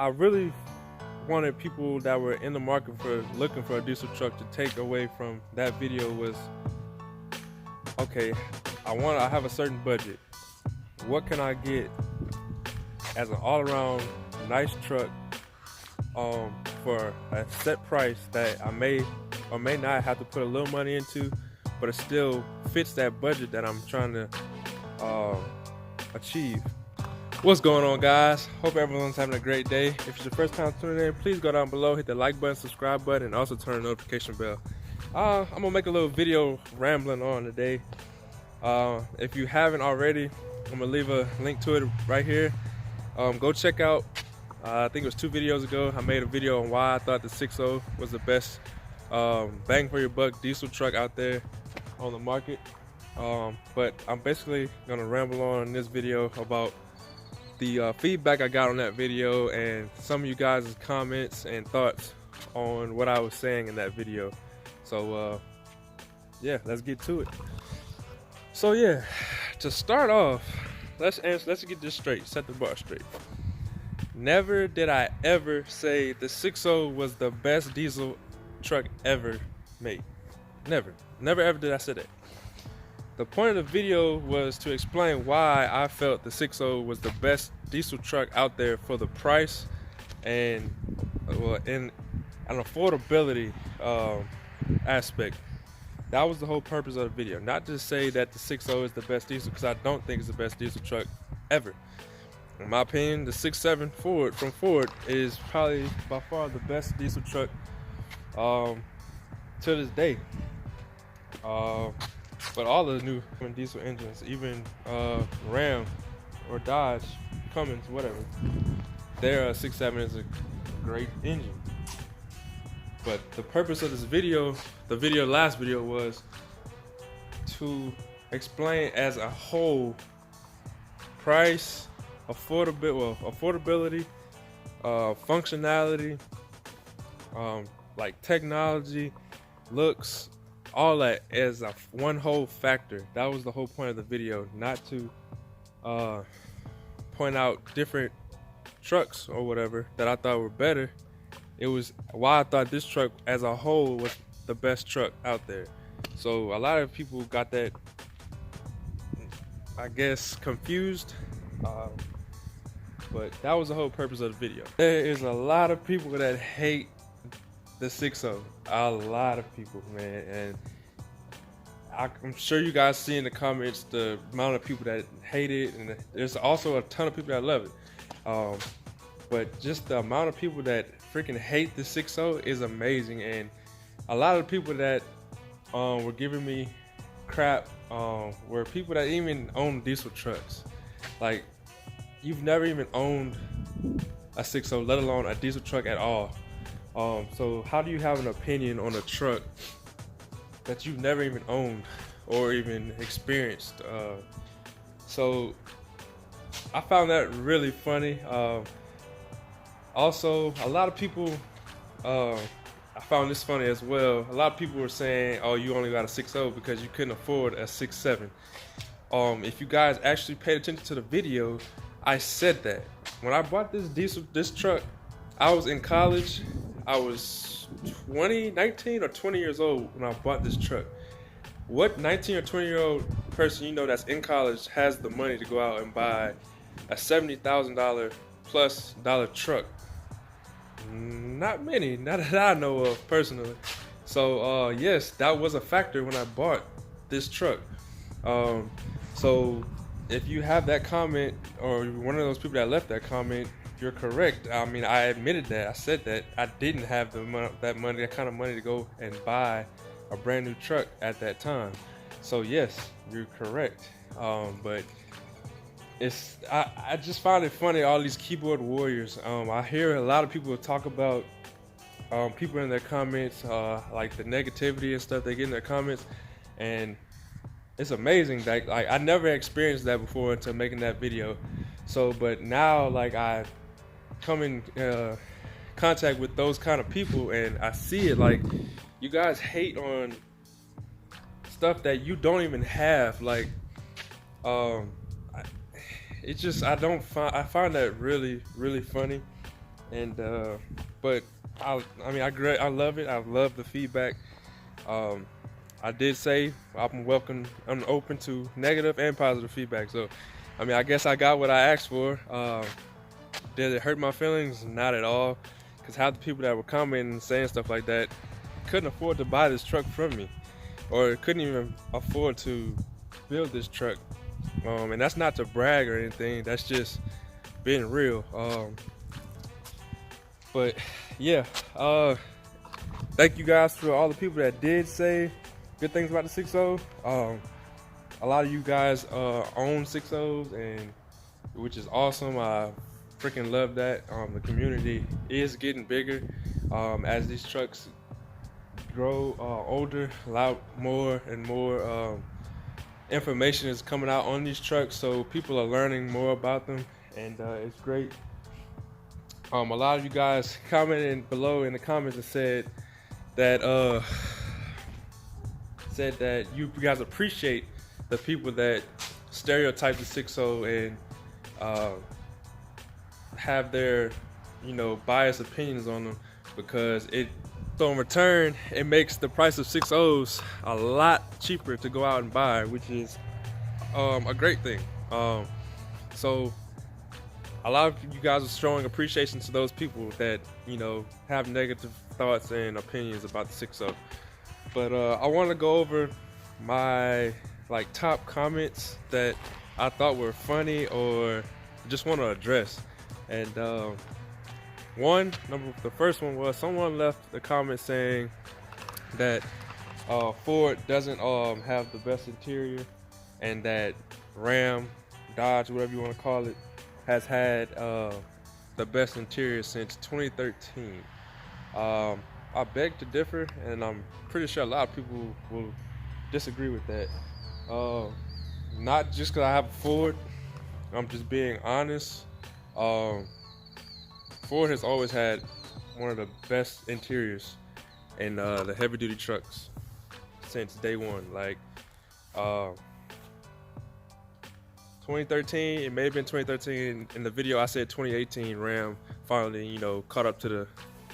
I really wanted people that were in the market for looking for a diesel truck to take away from that video was, okay, I have a certain budget. What can I get as an all-around nice truck for a set price that I may or may not have to put a little money into, but it still fits that budget that I'm trying to achieve. What's going on, guys? Hope everyone's having a great day. If it's your first time tuning in, please go down below, hit the like button, subscribe button, and also turn the notification bell. I'm gonna make a little video rambling on today. If you haven't already, I'm gonna leave a link to it right here. Go check out, I think it was 2 videos ago, I made a video on why I thought the 6.0 was the best bang for your buck diesel truck out there on the market. But I'm basically gonna ramble on in this video about the feedback I got on that video and some of you guys' comments and thoughts on what I was saying in that video. So yeah, let's get to it. So yeah, to start off, let's get this straight, set the bar straight. Never did I ever say the 6.0 was the best diesel truck ever made. Never ever did I say that. The point of the video was to explain why I felt the 6.0 was the best diesel truck out there for the price and in an affordability aspect. That was the whole purpose of the video. Not to say that the 6.0 is the best diesel, because I don't think it's the best diesel truck ever. In my opinion, the 6.7 Ford from Ford is probably by far the best diesel truck to this day. But all the new diesel engines, even Ram or Dodge, Cummins, whatever, their 6.7 is a great engine. But the purpose of this video, the last video, was to explain as a whole price, affordability, functionality, like technology, looks, all that as one whole factor. That was the whole point of the video, not to point out different trucks or whatever that I thought were better. It was why I thought this truck as a whole was the best truck out there. So a lot of people got that, I guess, confused, but that was the whole purpose of the video. There is a lot of people that hate the 6.0, a lot of people, man, and I'm sure you guys see in the comments the amount of people that hate it, and there's also a ton of people that love it. But just the amount of people that freaking hate the 6.0 is amazing, and a lot of the people that were giving me crap were people that even own diesel trucks. Like, you've never even owned a 6.0, let alone a diesel truck at all. So how do you have an opinion on a truck that you've never even owned or even experienced? So I found that really funny. Also, a lot of people, I found this funny as well. A lot of people were saying, oh, you only got a 6.0 because you couldn't afford a 6.7. If you guys actually paid attention to the video, I said that. When I bought this truck, I was in college. I was 19 or 20 years old when I bought this truck. What 19 or 20-year-old person you know that's in college has the money to go out and buy a $70,000 plus truck? Not many, not that I know of personally. So yes, that was a factor when I bought this truck. So if you have that comment, or one of those people that left that comment, you're correct. I mean, I admitted that. I said that I didn't have that kind of money to go and buy a brand new truck at that time. So yes, you're correct. But I just find it funny, all these keyboard warriors. I hear a lot of people talk about people in their comments, like the negativity and stuff they get in their comments, and it's amazing that, like, I never experienced that before until making that video. So, but now, like, I come in contact with those kind of people and I see it, like, you guys hate on stuff that you don't even have. Like, it's just, I find that really, really funny. And but I mean, I love it. I love the feedback. I did say I'm open to negative and positive feedback. So, I mean, I guess I got what I asked for. Did it hurt my feelings? Not at all, because half the people that were commenting and saying stuff like that couldn't afford to buy this truck from me, or couldn't even afford to build this truck. And that's not to brag or anything. That's just being real. But yeah, thank you guys for all the people that did say good things about the 6.0. A lot of you guys own 6.0s, and which is awesome. I freaking love that. The community is getting bigger as these trucks grow older. A lot more and more information is coming out on these trucks, so people are learning more about them, and it's great. A lot of you guys commented below in the comments and said that you guys appreciate the people that stereotype the 6.0 and have their, biased opinions on them, because so in return, it makes the price of 6.0s a lot cheaper to go out and buy, which is a great thing. So a lot of you guys are showing appreciation to those people that, have negative thoughts and opinions about the 6.0. But I want to go over my top comments that I thought were funny or just want to address. And the first one was someone left a comment saying that Ford doesn't have the best interior, and that Ram, Dodge, whatever you want to call it, has had the best interior since 2013. I beg to differ, and I'm pretty sure a lot of people will disagree with that. Not just because I have a Ford, I'm just being honest. Ford has always had one of the best interiors in the heavy duty trucks since day one. 2013, it may have been 2013. In the video I said 2018 Ram finally, caught up to the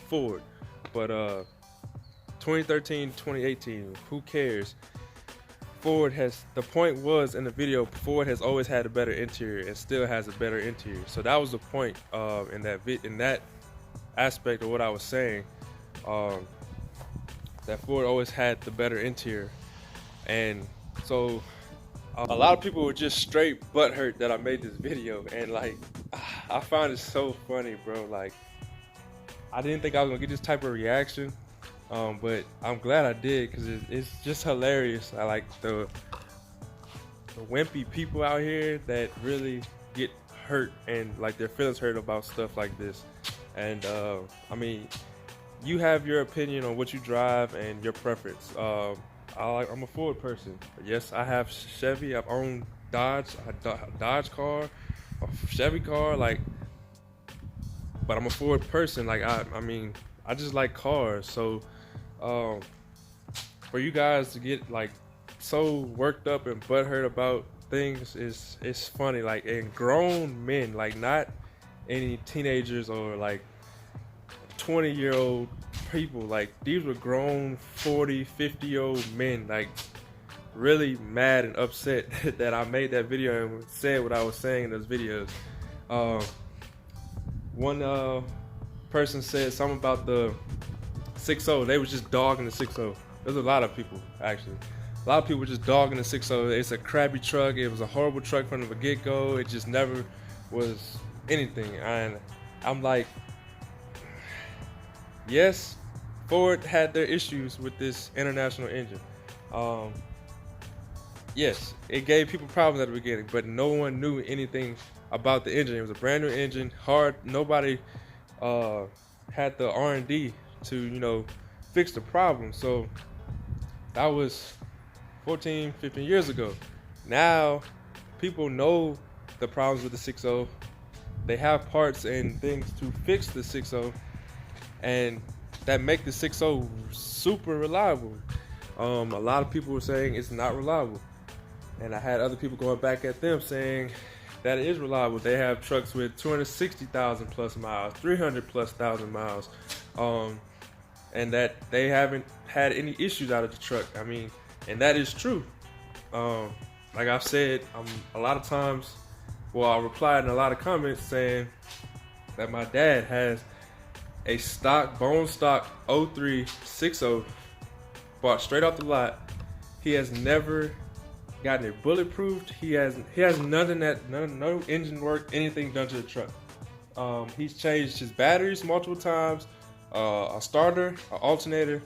Ford. But 2013, 2018, who cares? The point was in the video, Ford has always had a better interior and still has a better interior. So that was the point in that aspect of what I was saying, that Ford always had the better interior. And so a lot of people were just straight butthurt that I made this video, and I found it so funny, bro. I didn't think I was gonna get this type of reaction, but I'm glad I did, because it's just hilarious. I like the wimpy people out here that really get hurt and their feelings hurt about stuff like this. And I mean, you have your opinion on what you drive and your preference. I'm a Ford person. Yes, I have Chevy. I've owned Dodge, a Dodge car, a Chevy car, but I'm a Ford person. I mean, I just like cars. So for you guys to get so worked up and butthurt about things is funny. And grown men, not any teenagers or 20-year-old people. These were grown 40, 50-year-old men, really mad and upset that I made that video and said what I was saying in those videos. One person said something about the 6.0. They was just dogging the 6.0. There's a lot of people, actually. A lot of people just dogging the 6.0. It's a crappy truck. It was a horrible truck from the get-go. It just never was anything. And I'm like, yes, Ford had their issues with this international engine. Yes, it gave people problems at the beginning, but no one knew anything about the engine. It was a brand new engine, hard. Nobody had the R&D to, fix the problem. So that was 14, 15 years ago. Now people know the problems with the 6.0. They have parts and things to fix the 6.0, and that make the 6.0 super reliable. A lot of people were saying it's not reliable, and I had other people going back at them saying that is reliable. They have trucks with 260,000 plus miles, 300 plus thousand miles, and that they haven't had any issues out of the truck. I mean, and that is true. Like I've said, a lot of times, well, I replied in a lot of comments saying that my dad has a bone stock 03 6.0 bought straight off the lot. He has never gotten it bulletproofed. He has nothing no engine work, anything done to the truck. He's changed his batteries multiple times, a starter, an alternator,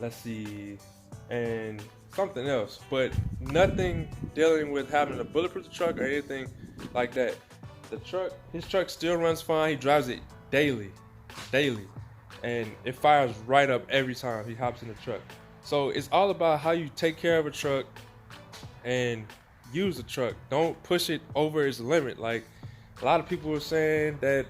let's see, and something else, but nothing dealing with having to bulletproof the truck or anything like that. His truck still runs fine. He drives it daily, and it fires right up every time he hops in the truck. So it's all about how you take care of a truck and use the truck. Don't push it over its limit. Like a lot of people were saying that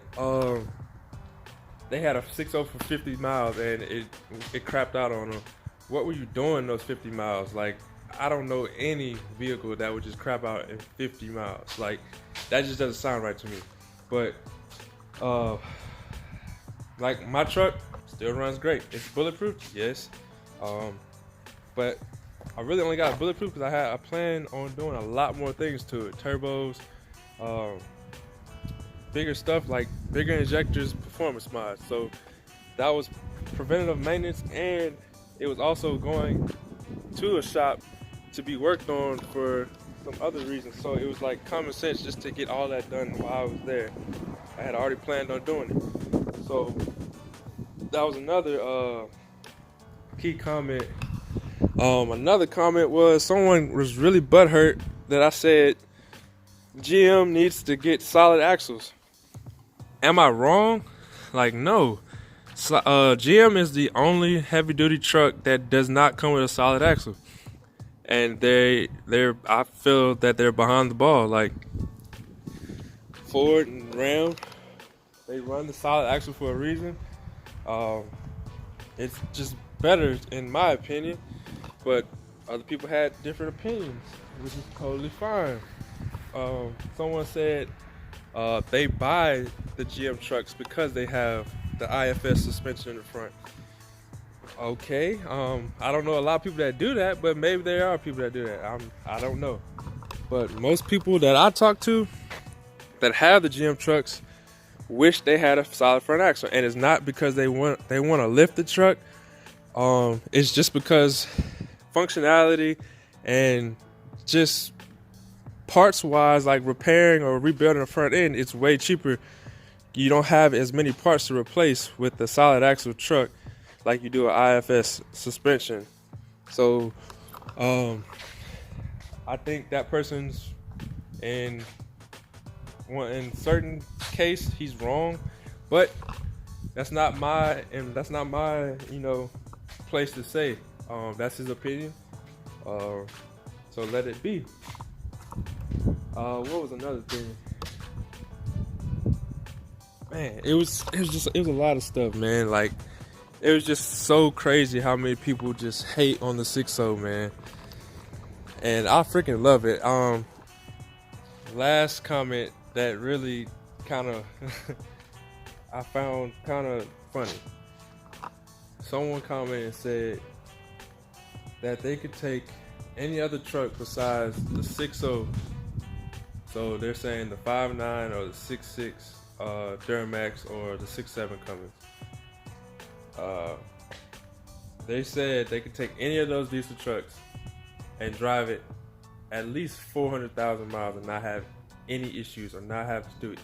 they had a 6.0 for 50 miles and it crapped out on them. What were you doing those 50 miles? Like, I don't know any vehicle that would just crap out in 50 miles. Like, that just doesn't sound right to me. But like my truck still runs great. It's bulletproof, yes. But I really only got bulletproof because I plan on doing a lot more things to it. Turbos, bigger stuff like bigger injectors, performance mods. So that was preventative maintenance, and it was also going to a shop to be worked on for some other reasons. So it was like common sense just to get all that done while I was there. I had already planned on doing it. So that was another key comment. Another comment was someone was really butthurt that I said GM needs to get solid axles. Am I wrong? Like, no. GM is the only heavy duty truck that does not come with a solid axle, and I feel that they're behind the ball. Like Ford and Ram, they run the solid axle for a reason. It's just better in my opinion, but other people had different opinions, which is totally fine. Someone said they buy the GM trucks because they have the IFS suspension in the front. Okay, I don't know a lot of people that do that, but maybe there are people that do that. I don't know. But most people that I talk to that have the GM trucks wish they had a solid front axle, and it's not because they want to lift the truck. It's just because functionality and just parts wise, like repairing or rebuilding the front end, it's way cheaper. You don't have as many parts to replace with the solid axle truck like you do an IFS suspension. So I think that person's in certain case he's wrong, but that's not my place to say. That's his opinion. So let it be. What was another thing? Man, it was a lot of stuff, man. Like, it was just so crazy how many people just hate on the 6.0, man. And I freaking love it. Last comment that really kind of I found kind of funny. Someone commented and said that they could take any other truck besides the 6.0. So they're saying the 5.9 or the 6.6 Duramax or the 6.7 Cummins. They said they could take any of those diesel trucks and drive it at least 400,000 miles and not have any issues or not have to do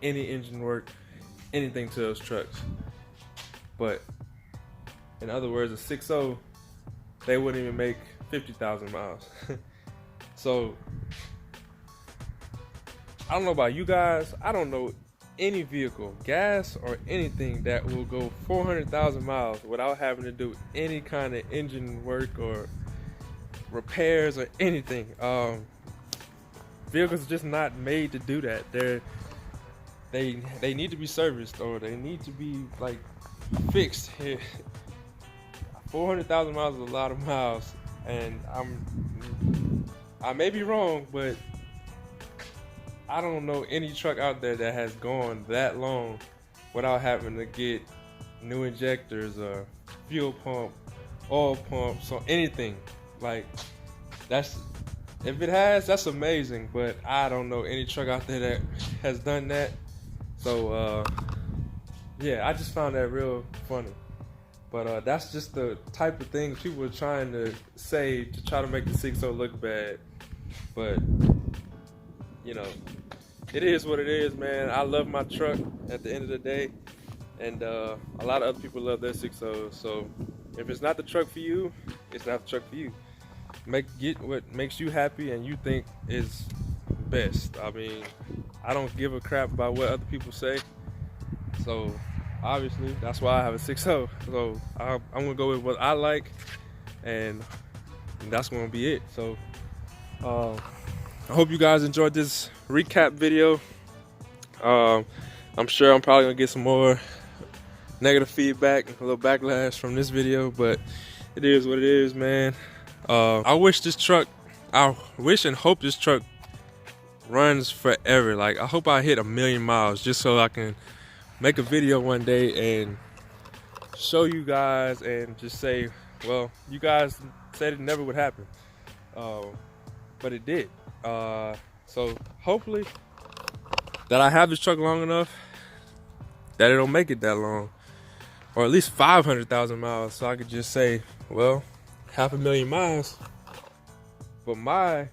any engine work, anything to those trucks. But in other words, a 6.0, they wouldn't even make 50,000 miles. So I don't know about you guys. I don't know any vehicle, gas or anything, that will go 400,000 miles without having to do any kind of engine work or repairs or anything. Vehicles are just not made to do that. They need to be serviced, or they need to be like fixed. 400,000 miles is a lot of miles, and I may be wrong, but I don't know any truck out there that has gone that long without having to get new injectors or fuel pump, oil pumps, or anything. Like, that's, if it has, that's amazing, but I don't know any truck out there that has done that. So yeah, I just found that real funny. But that's just the type of things people are trying to say to try to make the 6.0 look bad. But, you know, it is what it is, man. I love my truck at the end of the day. And a lot of other people love their 6.0. So if it's not the truck for you, it's not the truck for you. Get what makes you happy and you think is best. I mean, I don't give a crap about what other people say. So obviously, that's why I have a 6.0. So I'm gonna go with what I like, and that's gonna be it. So I hope you guys enjoyed this recap video. I'm sure I'm probably gonna get some more negative feedback, a little backlash from this video, but it is what it is, man. I wish and hope this truck runs forever. Like, I hope I hit 1,000,000 miles just so I can make a video one day and show you guys and just say, well, you guys said it never would happen, but it did. So hopefully that I have this truck long enough that it don't make it that long, or at least 500,000 miles, so I could just say, well, 500,000 miles. But my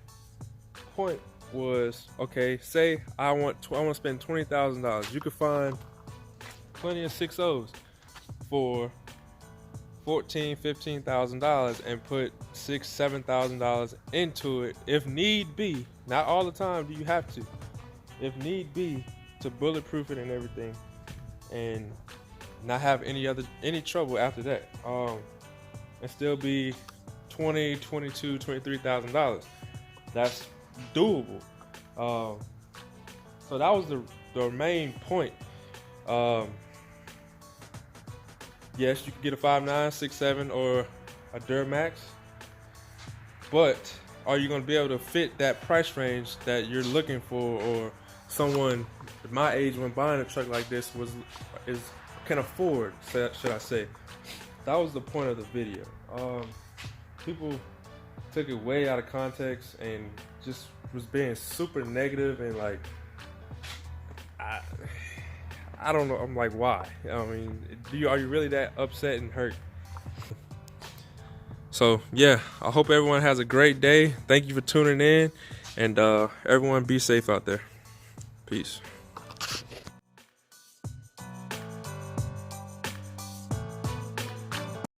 point was, okay, say I want to spend $20,000. You could find plenty of 6.0s for $14,000, $15,000 and put $6,000, $7,000 into it if need be. Not all the time do you have to. If need be, to bulletproof it and everything, and not have any trouble after that. And still be $20,000, $22,000, $23,000. That's doable. So that was the main point. Yes, you can get a 5.9, 6.7, or a Duramax, but are you going to be able to fit that price range that you're looking for, or someone my age when buying a truck like this can afford, should I say? That was the point of the video. People took it way out of context and just was being super negative, and like, I don't know. I'm like, why? I mean, are you really that upset and hurt? So yeah, I hope everyone has a great day. Thank you for tuning in, and everyone be safe out there. Peace.